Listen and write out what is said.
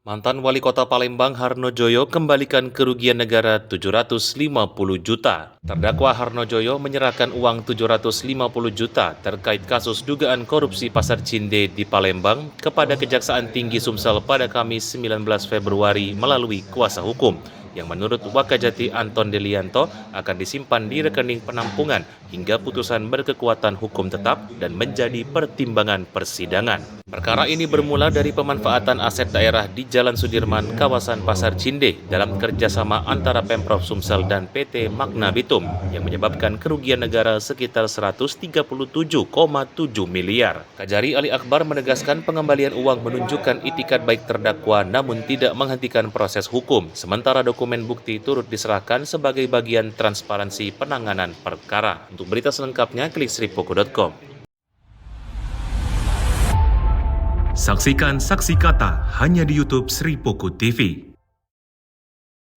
Mantan Wali Kota Palembang Harnojoyo kembalikan kerugian negara 750 juta. Terdakwa Harnojoyo menyerahkan uang 750 juta terkait kasus dugaan korupsi Pasar Cinde di Palembang kepada Kejaksaan Tinggi Sumsel pada Kamis 19 Februari melalui kuasa hukum yang menurut Wakajati Anton Delianto akan disimpan di rekening penampungan hingga putusan berkekuatan hukum tetap dan menjadi pertimbangan persidangan. Perkara ini bermula dari pemanfaatan aset daerah di Jalan Sudirman, kawasan Pasar Cinde dalam kerjasama antara Pemprov Sumsel dan PT Magna Bitum yang menyebabkan kerugian negara sekitar 137,7 miliar. Kajari Ali Akbar menegaskan pengembalian uang menunjukkan itikat baik terdakwa namun tidak menghentikan proses hukum, sementara dokumen bukti turut diserahkan sebagai bagian transparansi penanganan perkara. Untuk berita selengkapnya, klik sripoko.com. Saksikan Saksi Kata hanya di YouTube Sri Poko TV.